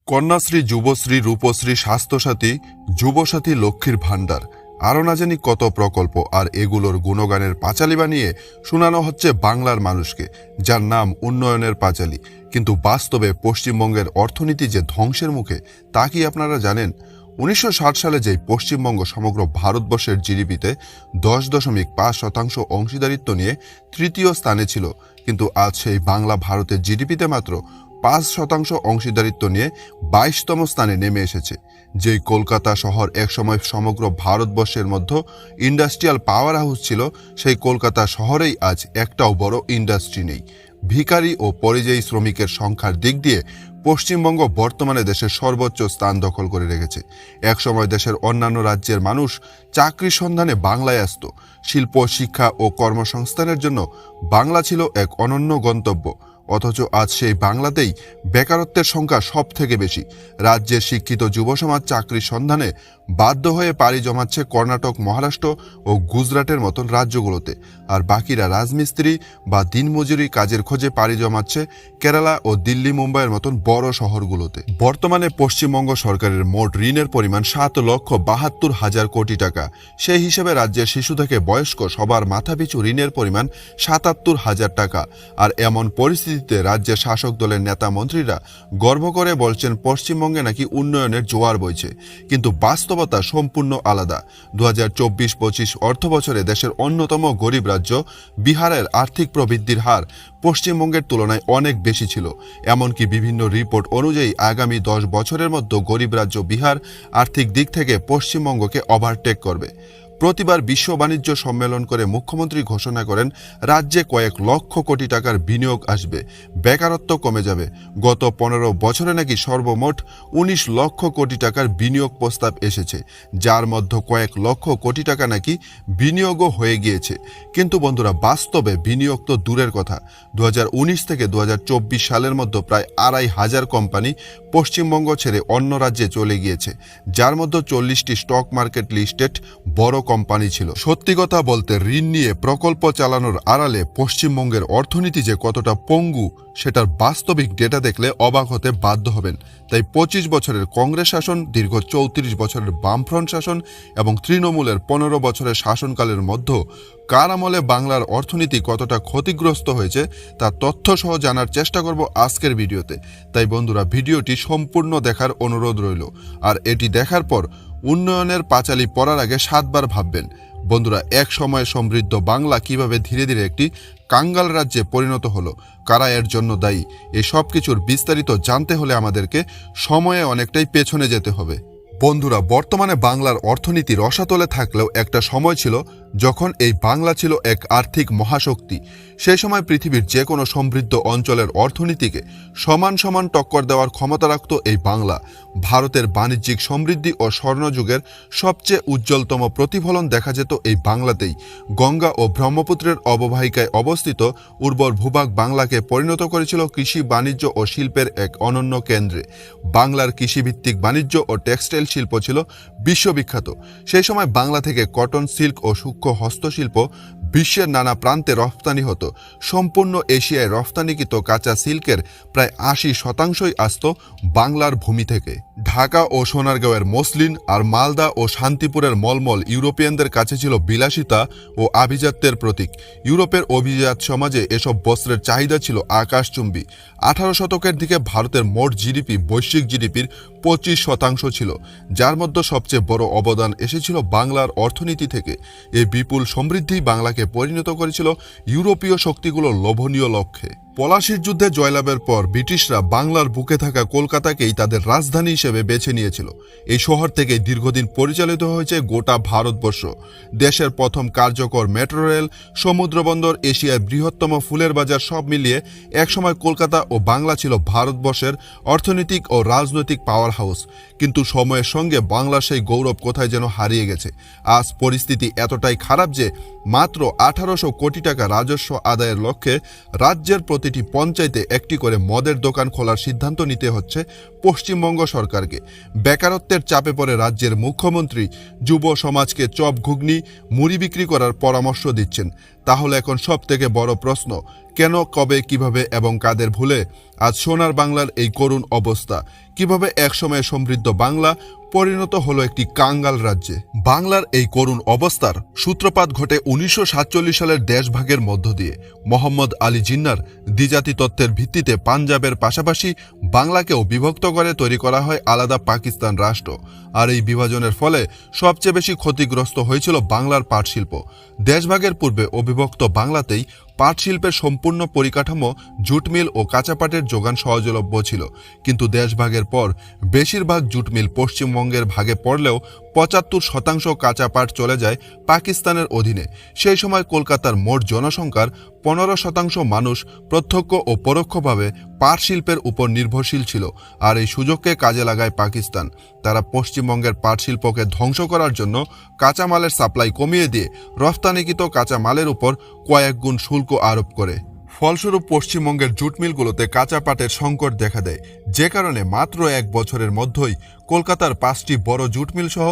কন্যাশ্রী, যুবশ্রী, রূপশ্রী, স্বাস্থ্যসাথী, যুবসাথী, লক্ষ্মীর ভাণ্ডার, আরও না জানি কত প্রকল্প, আর এগুলোর গুণগানের পাঁচালী বানিয়ে শোনানো হচ্ছে বাংলার মানুষকে, যার নাম উন্নয়নের পাঁচালী। কিন্তু বাস্তবে পশ্চিমবঙ্গের অর্থনীতি যে ধ্বংসের মুখে, তা কি আপনারা জানেন? 1960 সালে যেই পশ্চিমবঙ্গ সমগ্র ভারতবর্ষের জিডিপিতে 10.5% অংশীদারিত্ব নিয়ে তৃতীয় স্থানে ছিল, কিন্তু আজ সেই বাংলা ভারতের জিডিপিতে মাত্র 5% অংশীদারিত্ব নিয়ে 22তম স্থানে নেমে এসেছে। যেই কলকাতা শহর একসময় সমগ্র ভারতবর্ষের মধ্যে ইন্ডাস্ট্রিয়াল পাওয়ার হাউস ছিল, সেই কলকাতা শহরেই আজ একটাও বড় ইন্ডাস্ট্রি নেই। ভিখারি ও পরিযায়ী শ্রমিকের সংখ্যার দিক দিয়ে পশ্চিমবঙ্গ বর্তমানে দেশের সর্বোচ্চ স্থান দখল করে রেখেছে। একসময় দেশের অন্যান্য রাজ্যের মানুষ চাকরির সন্ধানে বাংলায় আসত। শিল্প, শিক্ষা ও কর্মসংস্থানের জন্য বাংলা ছিল এক অনন্য গন্তব্য। অথচ আজ সেই বাংলাতেই বেকারত্বের সংখ্যা সব থেকে বেশি। রাজ্যের শিক্ষিত যুবসমাজ চাকরির সন্ধানে বাধ্য হয়ে পাড়ি জমাচ্ছে কর্ণাটক, মহারাষ্ট্র ও গুজরাটের মতন রাজ্যগুলোতে, আর বাকিরা রাজমিস্ত্রি বা দিনমজুরি কাজের খোঁজে পাড়ি জমাচ্ছে কেরালা ও দিল্লি, মুম্বাইয়ের মতন বড় শহরগুলোতে। বর্তমানে পশ্চিমবঙ্গ সরকারের মোট ঋণের পরিমাণ 7,72,000 কোটি টাকা। সেই হিসেবে রাজ্যের শিশু থেকে বয়স্ক সবার মাথাপিছু ঋণের পরিমাণ 77,000 টাকা। আর এমন পরিস্থিতিতে রাজ্যের শাসক দলের নেতা মন্ত্রীরা গর্ব করে বলছেন পশ্চিমবঙ্গে নাকি উন্নয়নের জোয়ার বইছে, কিন্তু বাস্তবতা সম্পূর্ণ আলাদা। 2024-25 অর্থ বছরে দেশের অন্যতম গরিব রাজ্য বিহারের আর্থিক প্রবৃদ্ধির হার পশ্চিমবঙ্গের তুলনায় অনেক বেশি ছিল। এমনকি বিভিন্ন রিপোর্ট অনুযায়ী আগামী 10 বছরের মধ্যে গরিব রাজ্য বিহার আর্থিক দিক থেকে পশ্চিমবঙ্গকে ওভারটেক করবে। প্রতিবার বিশ্ব বাণিজ্য সম্মেলন করে মুখ্যমন্ত্রী ঘোষণা করেন রাজ্যে কয়েক লক্ষ কোটি টাকার বিনিয়োগ আসবে, বেকারত্ব কমে যাবে। গত 15 বছরে নাকি সর্বমোট 19 লক্ষ কোটি টাকার বিনিয়োগ প্রস্তাব এসেছে, যার মধ্যে কয়েক লক্ষ কোটি টাকা নাকি বিনিয়োগও হয়ে গিয়েছে। কিন্তু বন্ধুরা, বাস্তবে বিনিয়োগ তো দূরের কথা। 2019 থেকে 2024 সালের মধ্যে প্রায় 2,500 কোম্পানি পশ্চিমবঙ্গ ছেড়ে অন্য রাজ্যে চলে গিয়েছে, যার মধ্যে 40টি স্টক মার্কেট লিস্টেড বড় কোম্পানি ছিল। সত্যি কথা বলতে, ঋণ নিয়ে প্রকল্প চালানোর আড়ালে পশ্চিমবঙ্গের অর্থনীতি যে কতটা পঙ্গু, সেটার বাস্তবিক ডেটা দেখলে অবাক হতে বাধ্য হবেন। তাই 25 বছরের কংগ্রেস শাসন, দীর্ঘ 34 বছরের বামফ্রন্ট শাসন এবং তৃণমূলের 15 বছরের শাসনকালের মধ্যে কার আমলে বাংলার অর্থনীতি কতটা ক্ষতিগ্রস্ত হয়েছে তা তথ্য সহ জানার চেষ্টা করব আজকের ভিডিওতে। তাই বন্ধুরা, ভিডিওটি সম্পূর্ণ দেখার অনুরোধ রইল। আর এটি দেখার পর উন্নয়নের পাঁচালী পড়ার আগে 7 বার ভাববেন। বন্ধুরা, এক সময় সমৃদ্ধ বাংলা কিভাবে ধীরে ধীরে একটি কাঙ্গাল রাজ্যে পরিণত হলো, কারা এর জন্য দায়ী, এই সব কিছুর বিস্তারিত জানতে হলে আমাদেরকে সময়ে অনেকটাই পেছনে যেতে হবে। বন্ধুরা, বর্তমানে বাংলার অর্থনীতি রসাতলে থাকলেও একটা সময় ছিল যখন এই বাংলা ছিল এক আর্থিক মহাশক্তি। সেই সময় পৃথিবীর যে কোনো সমৃদ্ধ অঞ্চলের অর্থনীতিকে সমান সমান টক্কর দেওয়ার ক্ষমতা রাখত এই বাংলা। ভারতের বাণিজ্যিক সমৃদ্ধি ও স্বর্ণযুগের সবচেয়ে উজ্জ্বলতম প্রতিফলন দেখা যেত এই বাংলাতেই। গঙ্গা ও ব্রহ্মপুত্রের অববাহিকায় অবস্থিত উর্বর ভূভাগ বাংলাকে পরিণত করেছিল কৃষি, বাণিজ্য ও শিল্পের এক অনন্য কেন্দ্রে। বাংলার কৃষিভিত্তিক বাণিজ্য ও টেক্সটাইল শিল্প ছিল বিশ্ববিখ্যাত। সেই সময় বাংলা থেকে কটন, সিল্ক ও সূক্ষ্ম হস্তশিল্প বিশ্বের নানা প্রান্তে রফতানি হতো। সম্পূর্ণ এশিয়ায় রফতানিকৃত কাঁচা সিল্কের প্রায় 80% আসত বাংলার ভূমি থেকে। ঢাকা ও সোনারগাঁওয়ের মসলিন আর মালদা ও শান্তিপুরের মলমল ইউরোপিয়ানদের কাছে ছিল বিলাসিতা ও আভিজাত্যের প্রতীক। ইউরোপের অভিজাত সমাজে এসব বস্ত্রের চাহিদা ছিল আকাশচুম্বী। 18 শতকের দিকে ভারতের মোট জিডিপি বৈশ্বিক জিডিপির 25% ছিল, যার মধ্যে সবচেয়ে বড় অবদান এসেছিল বাংলার অর্থনীতি থেকে। এই বিপুল সমৃদ্ধি বাংলাকে পরিণত করেছিল ইউরোপীয় শক্তিগুলোর লোভনীয় লক্ষ্যে। পলাশির যুদ্ধে জয়লাভের পর ব্রিটিশরা বাংলার বুকে থাকা কলকাতাকেই তাদের রাজধানী হিসেবে বেছে নিয়েছিল। এই শহর থেকেই দীর্ঘদিন পরিচালিত হয়েছে গোটা ভারতবর্ষ। দেশের প্রথম কার্যকর মেট্রো রেল, সমুদ্রবন্দর, এশিয়ার বৃহত্তম ফুলের বাজার, সব মিলিয়ে একসময় কলকাতা ও বাংলা ছিল ভারতবর্ষের অর্থনৈতিক ও রাজনৈতিক পাওয়ার হাউস। কিন্তু সময়ের সঙ্গে বাংলার সেই গৌরব কোথায় যেন হারিয়ে গেছে। আজ পরিস্থিতি এতটাই খারাপ যে মাত্র 1800 কোটি টাকা রাজস্ব আদায়ের লক্ষ্যে রাজ্যের প্রতিটি পঞ্চায়েতে একটি করে মদের দোকান খোলার সিদ্ধান্ত নিতে হচ্ছে পশ্চিমবঙ্গ সরকারকে। বেকারত্বের চাপে পড়ে রাজ্যের মুখ্যমন্ত্রী যুব সমাজকে চপ, ঘুগনি, মুড়ি বিক্রি করার পরামর্শ দিচ্ছেন। তাহলে এখন সব থেকে বড় প্রশ্ন, কেন, কবে, কিভাবে এবং কাদের ভুলে আজ সোনার বাংলার এই করুণ অবস্থা? কিভাবে একসময় সমৃদ্ধ বাংলা পরিণত হলো একটি কাঙ্গাল রাজ্যে? বাংলার এই করুণ অবস্থার সূত্রপাত ঘটে 1947 সালের দেশভাগের মধ্য দিয়ে। মোহাম্মদ আলী জিন্নার দ্বিজাতি তত্ত্বের ভিত্তিতে পাঞ্জাবের পাশাপাশি বাংলাকেও বিভক্ত করে তৈরি করা হয় আলাদা পাকিস্তান রাষ্ট্র। আর এই বিভাজনের ফলে সবচেয়ে বেশি ক্ষতিগ্রস্ত হয়েছিল বাংলার পাট শিল্প। দেশভাগের পূর্বে অবিভক্ত বাংলাতেই পাট শিল্পের সম্পূর্ণ পরিকাঠামো, জুট মিল ও কাঁচা পাটের যোগান সহজলভ্য ছিল। কিন্তু দেশভাগের পর বেশিরভাগ জুট মিল পশ্চিমবঙ্গের ভাগে পড়লেও 75% কাঁচা পাট চলে যায় পাকিস্তানের অধীনে। সেই সময় কলকাতার মোট জনসংখ্যার 15% মানুষ প্রত্যক্ষ ও পরোক্ষভাবে পাট শিল্পের উপর নির্ভরশীল ছিল। আর এই সুযোগকে কাজে লাগায় পাকিস্তান। তারা পশ্চিমবঙ্গের পাট শিল্পকে ধ্বংস করার জন্য কাঁচামালের সাপ্লাই কমিয়ে দিয়ে রফতানিকৃত কাঁচামালের উপর কয়েক গুণ শুল্ক আরোপ করে। ফলস্বরূপ পশ্চিমবঙ্গের জুট মিলগুলোতে কাঁচা পাটের সংকট দেখা দেয়, যে কারণে মাত্র 1 বছরের মধ্যেই কলকাতার 5টি বড় জুট মিল সহ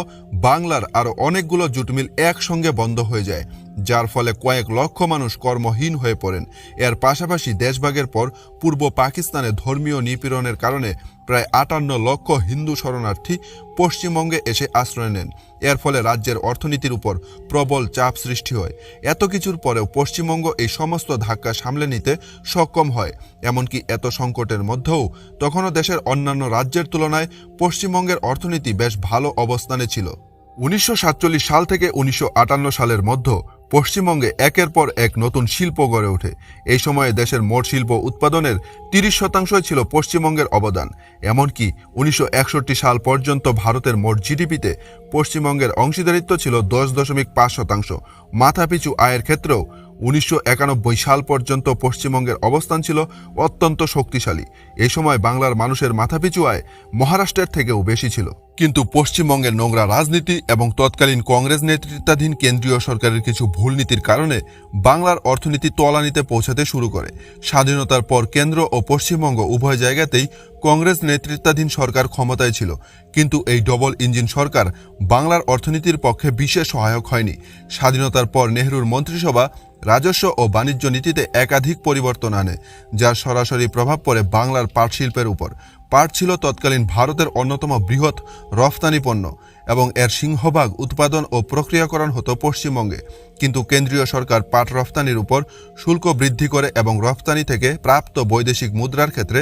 বাংলার আরও অনেকগুলো জুট মিল একসঙ্গে বন্ধ হয়ে যায়, যার ফলে কয়েক লক্ষ মানুষ কর্মহীন হয়ে পড়েন। এর পাশাপাশি দেশভাগের পর পূর্ব পাকিস্তানে ধর্মীয় নিপীড়নের কারণে প্রায় 58 লক্ষ হিন্দু শরণার্থী পশ্চিমবঙ্গে এসে আশ্রয় নেন। এর ফলে রাজ্যের অর্থনীতির উপর প্রবল চাপ সৃষ্টি হয়। এত কিছুর পরেও পশ্চিমবঙ্গ এই সমস্ত ধাক্কা সামলে নিতে সক্ষম হয়। এমনকি এত সংকটের মধ্যেও তখনও দেশের অন্যান্য রাজ্যের তুলনায় পশ্চিমবঙ্গের অর্থনীতি বেশ ভালো অবস্থানে ছিল। 1947 সাল থেকে 1958 সালের মধ্যে পশ্চিমবঙ্গে একের পর এক নতুন শিল্প গড়ে ওঠে। এই সময়ে দেশের মোট শিল্প উৎপাদনের 30% ছিল পশ্চিমবঙ্গের অবদান। এমনকি 1961 সাল পর্যন্ত ভারতের মোট জিডিপিতে পশ্চিমবঙ্গের অংশীদারিত্ব ছিল 10.5%। মাথাপিছু আয়ের ক্ষেত্রেও 1991 সাল পর্যন্ত পশ্চিমবঙ্গের অবস্থান ছিল অত্যন্ত শক্তিশালী। এই সময় বাংলার মানুষের মাথাপিছু আয় মহারাষ্ট্রের থেকেও বেশি ছিল। কিন্তু পশ্চিমবঙ্গের নোংরা রাজনীতি এবং তৎকালীন কংগ্রেস নেতৃত্বাধীন কেন্দ্রীয় সরকারের কিছু ভুল নীতির কারণে বাংলার অর্থনীতি তলানিতে পৌঁছাতে শুরু করে। স্বাধীনতার পর কেন্দ্র ও পশ্চিমবঙ্গ উভয় জায়গাতেই কংগ্রেস নেতৃত্বাধীন সরকার ক্ষমতায় ছিল, কিন্তু এই ডবল ইঞ্জিন সরকার বাংলার অর্থনীতির পক্ষে বিশেষ সহায়ক হয়নি। স্বাধীনতার পর নেহরুর মন্ত্রিসভা রাজস্ব ও বাণিজ্য নীতিতে একাধিক পরিবর্তন আনে, যার সরাসরি প্রভাব পড়ে বাংলার পাট শিল্পের উপর। পাট ছিল তৎকালীন ভারতের অন্যতম বৃহৎ রফতানি পণ্য এবং এর সিংহভাগ উৎপাদন ও প্রক্রিয়াকরণ হতো পশ্চিমবঙ্গে। কিন্তু কেন্দ্রীয় সরকার পাট রফতানির উপর শুল্ক বৃদ্ধি করে এবং রফতানি থেকে প্রাপ্ত বৈদেশিক মুদ্রার ক্ষেত্রে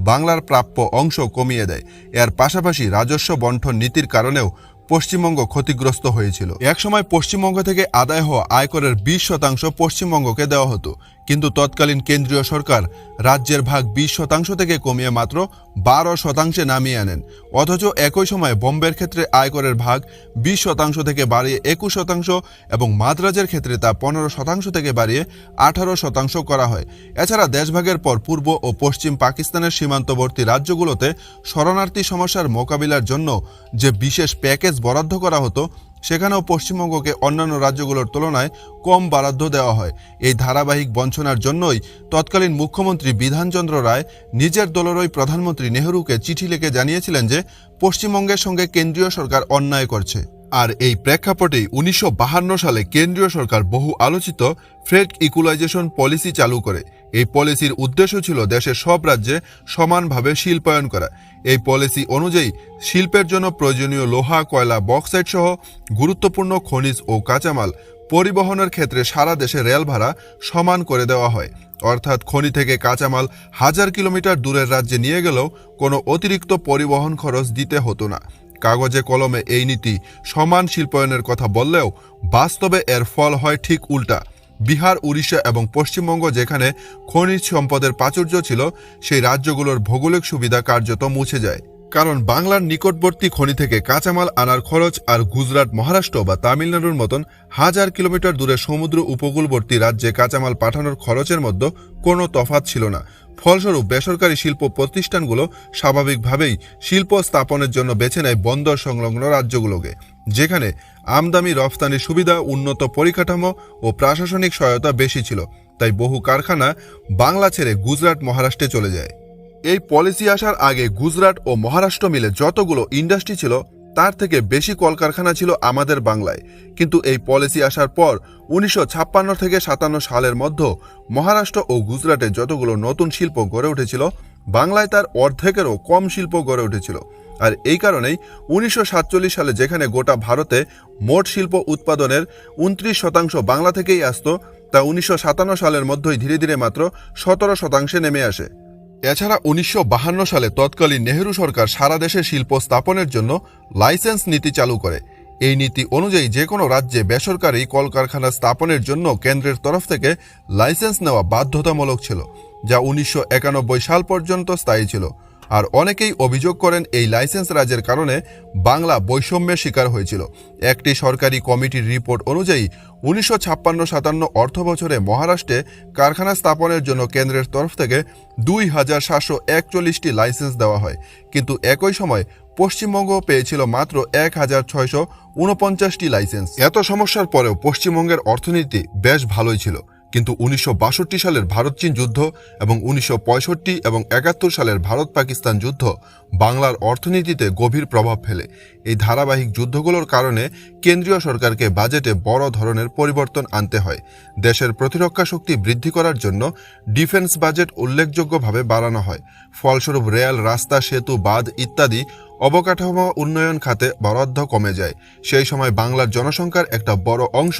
বাংলার প্রাপ্য অংশ কমিয়ে দেয়। এর পাশাপাশি রাজস্ব বণ্টন নীতির কারণেও পশ্চিমবঙ্গ ক্ষতিগ্রস্ত হয়েছিল। একসময় পশ্চিমবঙ্গ থেকে আদায় হওয়া আয়করের 20% পশ্চিমবঙ্গকে দেওয়া হতো, কিন্তু তৎকালীন কেন্দ্রীয় সরকার রাজ্যের ভাগ 20% থেকে কমিয়ে মাত্র 12% নামিয়ে আনেন। অথচ একই সময় বোম্বের ক্ষেত্রে আয়করের ভাগ 20% থেকে বাড়িয়ে 21% এবং মাদ্রাজের ক্ষেত্রে তা 15% থেকে বাড়িয়ে 18% করা হয়। এছাড়া দেশভাগের পর পূর্ব ও পশ্চিম পাকিস্তানের সীমান্তবর্তী রাজ্যগুলোতে শরণার্থী সমস্যার মোকাবিলার জন্য যে বিশেষ প্যাকেজ বরাদ্দ করা হতো, সেখানেও পশ্চিমবঙ্গকে অন্যান্য রাজ্যগুলোর তুলনায় কম বরাদ্দ দেওয়া হয়। এই ধারাবাহিক বঞ্চনার জন্যই তৎকালীন মুখ্যমন্ত্রী বিধানচন্দ্র রায় নিজের দলেরই প্রধানমন্ত্রী নেহরুকে চিঠি লিখে জানিয়েছিলেন যে পশ্চিমবঙ্গের সঙ্গে কেন্দ্রীয় সরকার অন্যায় করছে। আর এই প্রেক্ষাপটেই 1952 সালে কেন্দ্রীয় সরকার বহু আলোচিত ফ্রেড ইকুয়ালাইজেশন পলিসি চালু করে। এই পলিসির উদ্দেশ্য ছিল দেশের সব রাজ্যে সমানভাবে শিল্পায়ন করা। এই পলিসি অনুযায়ী শিল্পের জন্য প্রয়োজনীয় লোহা, কয়লা, বক্সাইট সহ গুরুত্বপূর্ণ খনিজ ও কাঁচামাল পরিবহনের ক্ষেত্রে সারা দেশে রেল ভাড়া সমান করে দেওয়া হয়। অর্থাৎ খনি থেকে কাঁচামাল 1000 কিলোমিটার দূরের রাজ্যে নিয়ে গেলেও কোনো অতিরিক্ত পরিবহন খরচ দিতে হতো না। কাগজে কলমে এই নীতি সমান শিল্পায়নের কথা বললেও বাস্তবে এর ফল হয় ঠিক উল্টা। বিহার, উড়িষ্যা এবং পশ্চিমবঙ্গ যেখানে খনিজ সম্পদের প্রাচুর্য ছিল, সেই রাজ্যগুলোর ভৌগোলিক সুবিধা কার্যত মুছে যায়। কারণ বাংলার নিকটবর্তী খনি থেকে কাঁচামাল আনার খরচ আর গুজরাট, মহারাষ্ট্র বা তামিলনাড়ুর মতন 1000 কিলোমিটার দূরে সমুদ্র উপকূলবর্তী রাজ্যে কাঁচামাল পাঠানোর খরচের মধ্যে কোনো তফাৎ ছিল না। ফলস্বরূপ বেসরকারি শিল্প প্রতিষ্ঠানগুলো স্বাভাবিকভাবেই শিল্প স্থাপনের জন্য বেছে নেয় বন্দর সংলগ্ন রাজ্যগুলোকে, যেখানে আমদানি রফতানির সুবিধা, উন্নত পরিকাঠামো ও প্রশাসনিক সহায়তা বেশি ছিল। তাই বহু কারখানা বাংলা ছেড়ে গুজরাট, মহারাষ্ট্রে চলে যায়। এই পলিসি আসার আগে গুজরাট ও মহারাষ্ট্র মিলে যতগুলো ইন্ডাস্ট্রি ছিল, তার থেকে বেশি কলকারখানা ছিল আমাদের বাংলায়। কিন্তু এই পলিসি আসার পর 1956 থেকে 57 সালের মধ্যে মহারাষ্ট্র ও গুজরাটে যতগুলো নতুন শিল্প গড়ে উঠেছিল, বাংলায় তার অর্ধেকেরও কম শিল্প গড়ে উঠেছিল। আর এই কারণেই 1947 সালে যেখানে গোটা ভারতে মোট শিল্প উৎপাদনের 29% বাংলা থেকেই আসতো, তা 1957 সালের মধ্যেই ধীরে ধীরে মাত্র 17% নেমে আসে। এছাড়া 1952 সালে তৎকালীন নেহেরু সরকার সারা দেশে শিল্প স্থাপনের জন্য লাইসেন্স নীতি চালু করে। এই নীতি অনুযায়ী যে কোনো রাজ্যে বেসরকারি কলকারখানা স্থাপনের জন্য কেন্দ্রের তরফ থেকে লাইসেন্স নেওয়া বাধ্যতামূলক ছিল, যা 1991 সাল পর্যন্ত স্থায়ী ছিল। আর অনেকেই অভিযোগ করেন এই লাইসেন্স রাজের কারণে বাংলা বৈষম্যের শিকার হয়েছিল। একটি সরকারি কমিটির রিপোর্ট অনুযায়ী 1956-57 অর্থ বছরে মহারাষ্ট্রে কারখানা স্থাপনের জন্য কেন্দ্রের তরফ থেকে 2741টি লাইসেন্স দেওয়া হয়, কিন্তু একই সময় পশ্চিমবঙ্গ পেয়েছিল মাত্র 1649টি লাইসেন্স। এত সমস্যার পরেও পশ্চিমবঙ্গের অর্থনীতি বেশ ভালোই ছিল। কিন্তু 1962 সালের ভারত চীন যুদ্ধ এবং 1965 এবং 71 সালের ভারত পাকিস্তান যুদ্ধ বাংলার অর্থনীতিতে গভীর প্রভাব ফেলে। এই ধারাবাহিক যুদ্ধগুলোর কারণে কেন্দ্রীয় সরকারকে বাজেটে বড় ধরনের পরিবর্তন আনতে হয়। দেশের প্রতিরক্ষা শক্তি বৃদ্ধি করার জন্য ডিফেন্স বাজেট উল্লেখযোগ্যভাবে বাড়ানো হয়। ফলস্বরূপ রেল, রাস্তা, সেতু, বাঁধ ইত্যাদি অবকাঠামো উন্নয়ন খাতে বরাদ্দ কমে যায়। সেই সময় বাংলার জনসংখ্যার একটা বড় অংশ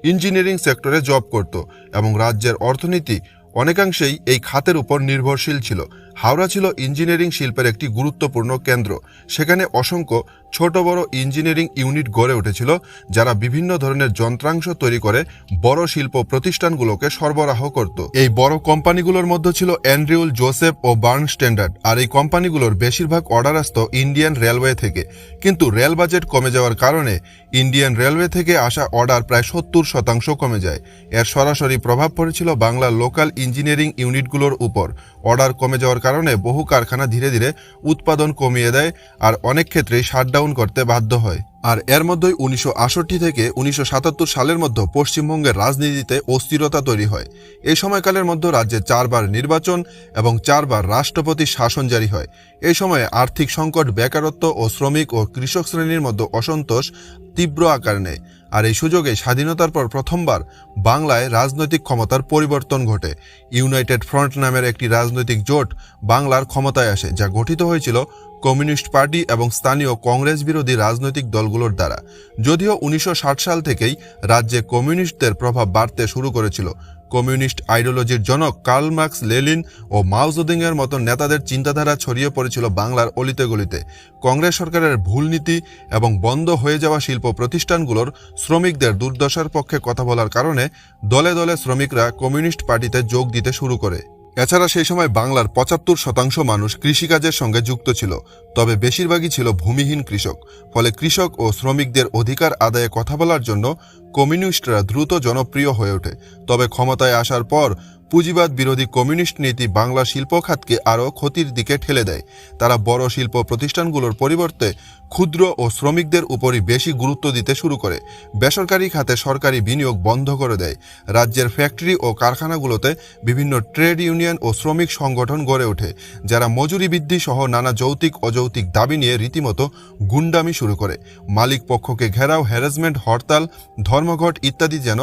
ইঞ্জিনিয়ারিং সেক্টরে জব করত এবং রাজ্যের অর্থনীতি অনেকাংশেই এই খাতের উপর নির্ভরশীল ছিল। হাওড়া ছিল ইঞ্জিনিয়ারিং শিল্পের একটি গুরুত্বপূর্ণ কেন্দ্র। সেখানে অসংখ্য ছোট বড় ইঞ্জিনিয়ারিং ইউনিট গড়ে উঠেছিল, যারা বিভিন্ন ধরনের যন্ত্রাংশ তৈরি করে বড় শিল্প প্রতিষ্ঠানগুলোকে সরবরাহ করত। এই বড় কোম্পানিগুলোর মধ্যে ছিল অ্যান্ড্রিউল, জোসেফ ও বার্ন স্ট্যান্ডার্ড। আর এই কোম্পানিগুলোর বেশিরভাগ অর্ডার আসত ইন্ডিয়ান রেলওয়ে থেকে। কিন্তু রেল বাজেট কমে যাওয়ার কারণে ইন্ডিয়ান রেলওয়ে থেকে আসা অর্ডার প্রায় 70% কমে যায়। এর সরাসরি প্রভাব পড়েছিল বাংলার লোকাল ইঞ্জিনিয়ারিং ইউনিটগুলোর উপর। অর্ডার কমে যাওয়ার কারণে বহু কারখানা ধীরে ধীরে উৎপাদন কমিয়ে দেয় আর অনেক ক্ষেত্রেই শাটডাউন করতে বাধ্য হয়। আর এর মধ্যেই 1968 থেকে 1977 সালের মধ্যে পশ্চিমবঙ্গের রাজনীতিতে অস্থিরতা তৈরি হয়। এই সময়কালের মধ্যে রাজ্যে 4 বার নির্বাচন এবং 4 বার রাষ্ট্রপতি শাসন জারি হয়। এই সময়ে আর্থিক সংকট, বেকারত্ব ও শ্রমিক ও কৃষক শ্রেণীর মধ্যে অসন্তোষ তীব্র আকার নেয়। আর এই সুযোগে স্বাধীনতার পর প্রথমবার বাংলায় রাজনৈতিক ক্ষমতার পরিবর্তন ঘটে। ইউনাইটেড ফ্রন্ট নামের একটি রাজনৈতিক জোট বাংলার ক্ষমতায় আসে, যা গঠিত হয়েছিল কমিউনিস্ট পার্টি এবং স্থানীয় কংগ্রেস বিরোধী রাজনৈতিক দলগুলোর দ্বারা। যদিও 1960 সাল থেকেই রাজ্যে কমিউনিস্টদের প্রভাব বাড়তে শুরু করেছিল। কমিউনিস্ট আইডিওলজির জনক কার্ল মার্কস, লেনিন ও মাও জেদুংয়ের মতো নেতাদের চিন্তাধারা ছড়িয়ে পড়েছিল বাংলার অলিতে গলিতে। কংগ্রেস সরকারের ভুল নীতি এবং বন্ধ হয়ে যাওয়া শিল্প প্রতিষ্ঠানগুলোর শ্রমিকদের দুর্দশার পক্ষে কথা বলার কারণে দলে দলে শ্রমিকরা কমিউনিস্ট পার্টিতে যোগ দিতে শুরু করে। এছাড়া সেই সময় বাংলার 75% মানুষ কৃষিকাজের সঙ্গে যুক্ত ছিল, তবে বেশিরভাগই ছিল ভূমিহীন কৃষক। ফলে কৃষক ও শ্রমিকদের অধিকার আদায়ে কথা বলার জন্য কমিউনিস্টরা দ্রুত জনপ্রিয় হয়ে ওঠে। তবে ক্ষমতায় আসার পর পুঁজিবাদ বিরোধী কমিউনিস্ট নীতি বাংলা শিল্প খাতকে আরও ক্ষতির দিকে ঠেলে দেয়। তারা বড় শিল্প প্রতিষ্ঠানগুলোর পরিবর্তে ক্ষুদ্র ও শ্রমিকদের উপরই বেশি গুরুত্ব দিতে শুরু করে। বেসরকারি খাতে সরকারি বিনিয়োগ বন্ধ করে দেয়। রাজ্যের ফ্যাক্টরি ও কারখানাগুলোতে বিভিন্ন ট্রেড ইউনিয়ন ও শ্রমিক সংগঠন গড়ে ওঠে, যারা মজুরি বৃদ্ধি সহ নানা যৌক্তিক অযৌক্তিক দাবি নিয়ে রীতিমতো গুন্ডামি শুরু করে। মালিক পক্ষকে ঘেরাও, হ্যারাসমেন্ট, হরতাল, ধর্মঘট ইত্যাদি যেন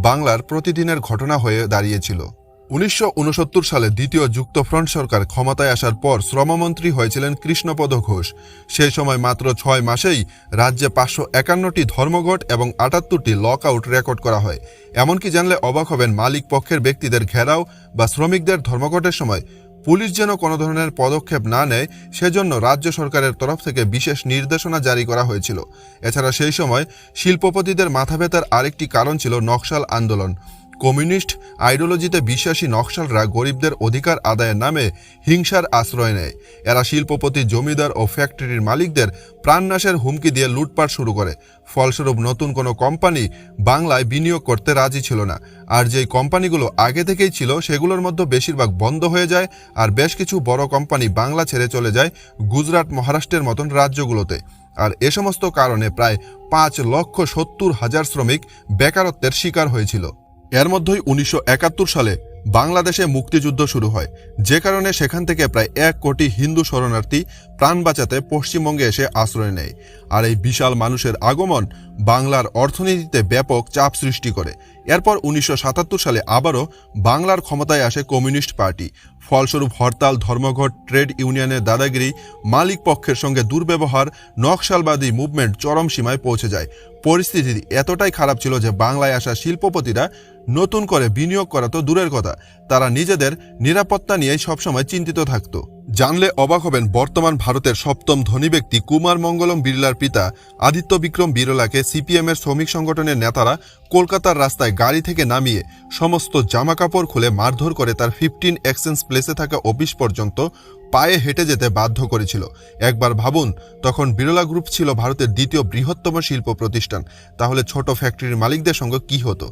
বাংলার প্রতিদিনের ঘটনা হয়ে দাঁড়িয়েছিল। 1969 সালে দ্বিতীয় যুক্তফ্রন্ট সরকার ক্ষমতায় আসার পর শ্রমমন্ত্রী হয়েছিলেন কৃষ্ণপদ ঘোষ। সেই সময় মাত্র 6 মাসেই রাজ্যে 551টি ধর্মঘট এবং 78টি লক আউট রেকর্ড করা হয়। এমনকি জানলে অবাক হবেন, মালিক পক্ষের ব্যক্তিদের ঘেরাও বা শ্রমিকদের ধর্মঘটের সময় পুলিশ যেন কোনো ধরনের পদক্ষেপ না নেয়, সেজন্য রাজ্য সরকারের তরফ থেকে বিশেষ নির্দেশনা জারি করা হয়েছিল। এছাড়া সেই সময় শিল্পপতিদের মাথা ব্যথার আরেকটি কারণ ছিল নকশাল আন্দোলন। কমিউনিস্ট আইডিওলজিতে বিশ্বাসী নকশালরা গরিবদের অধিকার আদায়ের নামে হিংসার আশ্রয় নেয়। এরা শিল্পপতি, জমিদার ও ফ্যাক্টরির মালিকদের প্রাণনাশের হুমকি দিয়ে লুটপাট শুরু করে। ফলস্বরূপ নতুন কোনো কোম্পানি বাংলায় বিনিয়োগ করতে রাজি ছিল না। আর যেই কোম্পানিগুলো আগে থেকেই ছিল সেগুলোর মধ্যে বেশিরভাগ বন্ধ হয়ে যায়, আর বেশ কিছু বড় কোম্পানি বাংলা ছেড়ে চলে যায় গুজরাট, মহারাষ্ট্রের মতন রাজ্যগুলোতে। আর এ সমস্ত কারণে প্রায় 5,70,000 শ্রমিক বেকারত্বের শিকার হয়েছিল। এর মধ্যেই 1971 সালে বাংলাদেশে মুক্তিযুদ্ধ শুরু হয়, যে কারণে সেখান থেকে প্রায় 1 কোটি হিন্দু শরণার্থী প্রাণ বাঁচাতে পশ্চিমবঙ্গে এসে আশ্রয় নেয়। আর এই বিশাল মানুষের আগমন বাংলার অর্থনীতিতে ব্যাপক চাপ সৃষ্টি করে। এরপর 1977 সালে আবারও বাংলার ক্ষমতায় আসে কমিউনিস্ট পার্টি। ফলস্বরূপ হরতাল, ধর্মঘট, ট্রেড ইউনিয়নের দাদাগিরি, মালিক পক্ষের সঙ্গে দুর্ব্যবহার, নকশালবাদী মুভমেন্ট চরম সীমায় পৌঁছে যায়। পরিস্থিতি এতটাই খারাপ ছিল যে বাংলায় আসা শিল্পপতিরা নতুন করে বিনিয়োগ করা তো দূরের কথা, তারা নিজেদের নিরাপত্তা নিয়েই সবসময় চিন্তিত থাকত। জানলে অবাক হবেন, বর্তমান ভারতের 7ম ধনী ব্যক্তি কুমার মঙ্গলম বিড়লার পিতা আদিত্য বিক্রম বিড়লাকে সিপিএমের শ্রমিক সংগঠনের নেতারা কলকাতার রাস্তায় গাড়ি থেকে নামিয়ে সমস্ত জামাকাপড় খুলে মারধর করে তার 15 এক্সচেঞ্জ প্লেসে থাকা অফিস পর্যন্ত পায়ে হেঁটে যেতে বাধ্য করেছিল। একবার ভাবুন, তখন বিড়লা গ্রুপ ছিল ভারতের দ্বিতীয় বৃহত্তম শিল্প প্রতিষ্ঠান। তাহলে ছোট ফ্যাক্টরির মালিকদের সঙ্গে কি হতো?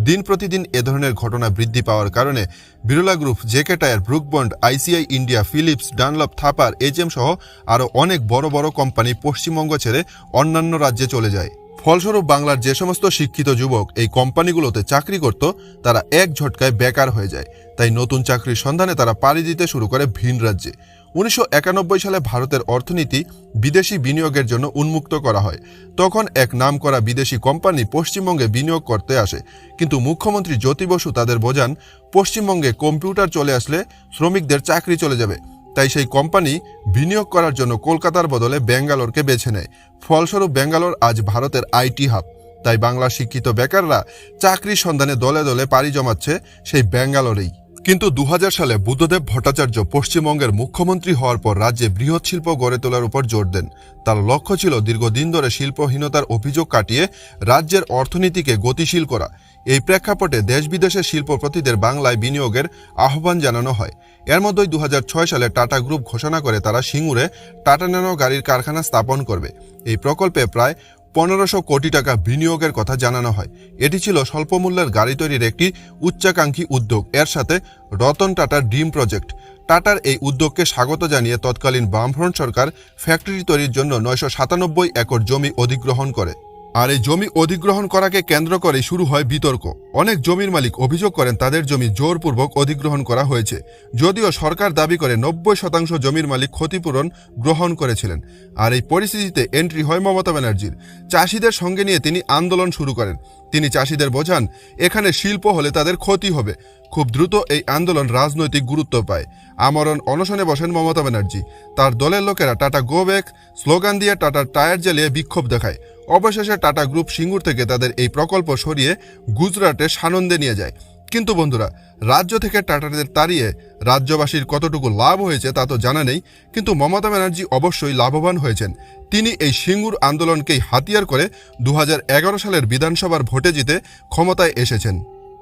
দিন প্রতিদিন এ ধরনের ঘটনা বৃদ্ধি পাওয়ার কারণে Birla group, JK Tyre, Brooke Bond, ICI India, Philips, Dunlop, Thapar, HM সহ আরও অনেক বড় বড় কোম্পানি পশ্চিমবঙ্গ ছেড়ে অন্যান্য রাজ্যে চলে যায়। ফলস্বরূপ বাংলার যে সমস্ত শিক্ষিত যুবক এই কোম্পানিগুলোতে চাকরি করত, তারা এক ঝটকায় বেকার হয়ে যায়। তাই নতুন চাকরির সন্ধানে তারা পাড়ি দিতে শুরু করে ভিন রাজ্যে। 1991 সালে ভারতের অর্থনীতি বিদেশি বিনিয়োগের জন্য উন্মুক্ত করা হয়। তখন এক নামকরা বিদেশি কোম্পানি পশ্চিমবঙ্গে বিনিয়োগ করতে আসে, কিন্তু মুখ্যমন্ত্রী জ্যোতি বসু তাদের বোঝান পশ্চিমবঙ্গে কম্পিউটার চলে আসলে শ্রমিকদের চাকরি চলে যাবে। তাই সেই কোম্পানি বিনিয়োগ করার জন্য কলকাতার বদলে ব্যাঙ্গালোরকে বেছে নেয়। ফলস্বরূপ ব্যাঙ্গালোর আজ ভারতের আইটি হাব। তাই বাংলার শিক্ষিত বেকাররা চাকরির সন্ধানে দলে দলে পাড়ি জমাচ্ছে সেই ব্যাঙ্গালোরেই। কিন্তু 2000 সালে বুদ্ধদেব ভট্টাচার্য পশ্চিমবঙ্গের মুখ্যমন্ত্রী হওয়ার পর রাজ্যে বৃহৎ শিল্প গড়ে তোলার উপর জোর দেন। তার লক্ষ্য ছিল দীর্ঘদিন ধরে শিল্পহীনতার অভিযোগ কাটিয়ে রাজ্যের অর্থনীতিকে গতিশীল করা। এই প্রেক্ষাপটে দেশ বিদেশের শিল্পপতিদের বাংলায় বিনিয়োগের আহ্বান জানানো হয়। এর মধ্যেই 2006 সালে টাটা গ্রুপ ঘোষণা করে তারা সিঙ্গুরে টাটা ন্যানো গাড়ির কারখানা স্থাপন করবে। এই প্রকল্পে প্রায় 1500 কোটি টাকা বিনিয়োগের কথা জানানো হয়। এটি ছিল স্বল্পমূল্যের গাড়ি তৈরির একটি উচ্চাকাঙ্ক্ষী উদ্যোগ। এর সাথে রতন টাটার ড্রিম প্রজেক্ট। টাটার এই উদ্যোগকে স্বাগত জানিয়ে তৎকালীন বামফ্রন্ট সরকার ফ্যাক্টরি তৈরির জন্য 997 একর জমি অধিগ্রহণ করে। আর এই জমি অধিগ্রহণ করাকে কেন্দ্র করে শুরু হয় বিতর্ক। অনেক জমির মালিক অভিযোগ করেন তাদের জমি জোরপূর্বক অধিগ্রহণ করা হয়েছে, যদিও সরকার দাবি করে 90% জমির মালিক ক্ষতিপূরণ গ্রহণ করেছিলেন। আর এই পরিস্থিতিতে এন্ট্রি হয় মমতা ব্যানার্জির। চাষিদের সঙ্গে নিয়ে তিনি আন্দোলন শুরু করেন। তিনি চাষিদের বোঝান এখানে শিল্প হলে তাদের ক্ষতি হবে। খুব দ্রুত এই আন্দোলন রাজনৈতিক গুরুত্ব পায়। আমরণ অনশনে বসেন মমতা ব্যানার্জি। তার দলের লোকেরা টাটা গো ব্যাক স্লোগান দিয়ে টাটার টায়ার জ্বালিয়ে বিক্ষোভ দেখায়। অবশেষে টাটা গ্রুপ সিঙ্গুর থেকে তাদের এই প্রকল্প সরিয়ে গুজরাটে সানন্দে নিয়ে যায়। কিন্তু বন্ধুরা, রাজ্য থেকে টাটাদের তাড়িয়ে রাজ্যবাসীর কতটুকু লাভ হয়েছে তা তো জানা নেই, কিন্তু মমতা ব্যানার্জি অবশ্যই লাভবান হয়েছেন। তিনি এই সিঙ্গুর আন্দোলনকেই হাতিয়ার করে 2011 সালের বিধানসভার ভোটে জিতে ক্ষমতায় এসেছেন।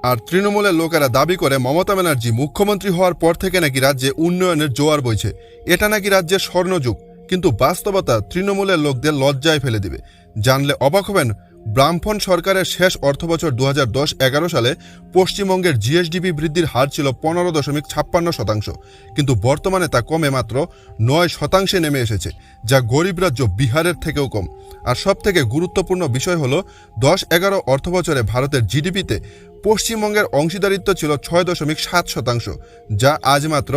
আর তৃণমূলের লোকেরা দাবি করে মমতা ব্যানার্জি মুখ্যমন্ত্রী হওয়ার পর থেকে নাকি রাজ্যে উন্নয়নের জোয়ার বইছে, এটা নাকি রাজ্যের স্বর্ণযুগ। কিন্তু বাস্তবতা তৃণমূলের লোকদের লজ্জায় ফেলে দিবে। জানলে অবাক হবেন, বামফ্রন্ট সরকারের শেষ অর্থবছর 2010-11 সালে পশ্চিমবঙ্গের জিএসডিপি বৃদ্ধির হার ছিল 15.56%, কিন্তু বর্তমানে তা কমে মাত্র 9% নেমে এসেছে, যা গরিব রাজ্য বিহারের থেকেও কম। আর সবথেকে গুরুত্বপূর্ণ বিষয় হলো 10-11 অর্থবছরে ভারতের জিডিপিতে পশ্চিমবঙ্গের অংশীদারিত্ব ছিল 6.7%, যা আজ মাত্র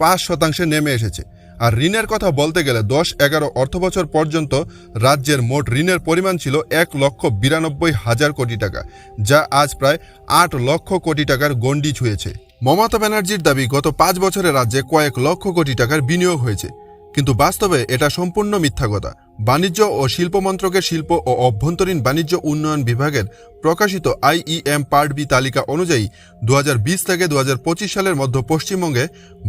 5% নেমে এসেছে। আর ঋণের কথা বলতে গেলে 10-11 অর্থবছর পর্যন্ত রাজ্যের মোট ঋণের পরিমাণ ছিল 1,92,000 কোটি টাকা, যা আজ প্রায় 8 লক্ষ কোটি টাকার গণ্ডি ছুঁয়েছে। মমতা ব্যানার্জির দাবি গত 5 বছরে রাজ্যে কয়েক লক্ষ কোটি টাকার বিনিয়োগ হয়েছে, কিন্তু বাস্তবে এটা সম্পূর্ণ মিথ্যা কথা। বাণিজ্য ও শিল্প মন্ত্রকের শিল্প ও অভ্যন্তরীণ বাণিজ্য উন্নয়ন বিভাগের প্রকাশিত IEM পার্ট বি তালিকা অনুযায়ী 2020 থেকে 2025 সালের মধ্যে পশ্চিমবঙ্গে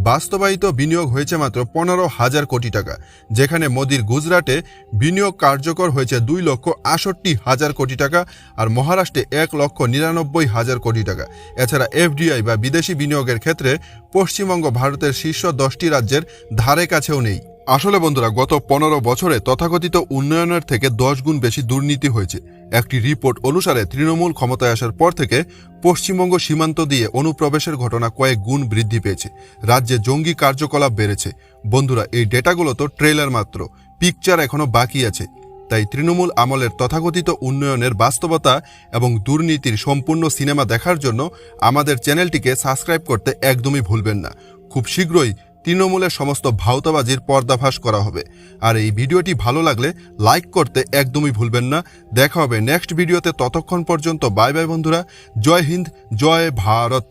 বাস্তবায়িত বিনিয়োগ হয়েছে মাত্র 15,000 কোটি টাকা, যেখানে মোদির গুজরাটে বিনিয়োগ কার্যকর হয়েছে 2,68,000 কোটি টাকা, আর মহারাষ্ট্রে 1,99,000 কোটি টাকা। এছাড়া FDI বা বিদেশি বিনিয়োগের ক্ষেত্রে পশ্চিমবঙ্গ ভারতের শীর্ষ 10টি রাজ্যের ধারে কাছেও নেই। আসলে বন্ধুরা, গত 15 বছরে তথাকথিত উন্নয়নের থেকে 10 গুণ বেশি দুর্নীতি হয়েছে। একটি রিপোর্ট অনুসারে তৃণমূল ক্ষমতায় আসার পর থেকে পশ্চিমবঙ্গ সীমান্ত দিয়ে অনুপ্রবেশের ঘটনা কয়েক গুণ বৃদ্ধি পেয়েছে। রাজ্যে জঙ্গি কার্যকলাপ বেড়েছে। বন্ধুরা, এই ডেটাগুলো তো ট্রেলার মাত্র, পিকচার এখনো বাকি আছে। তাই তৃণমূল আমলের তথাকথিত উন্নয়নের বাস্তবতা এবং দুর্নীতির সম্পূর্ণ সিনেমা দেখার জন্য আমাদের চ্যানেলটিকে সাবস্ক্রাইব করতে একদমই ভুলবেন না। খুব শীঘ্রই তৃণমূলের সমস্ত ভাওতাবাজির পর্দাফাশ করা হবে। আর এই ভিডিওটি ভালো লাগলে লাইক করতে একদমই ভুলবেন না। দেখা হবে নেক্সট ভিডিওতে, ততক্ষণ পর্যন্ত বাই বাই বন্ধুরা। জয় হিন্দ, জয় ভারত।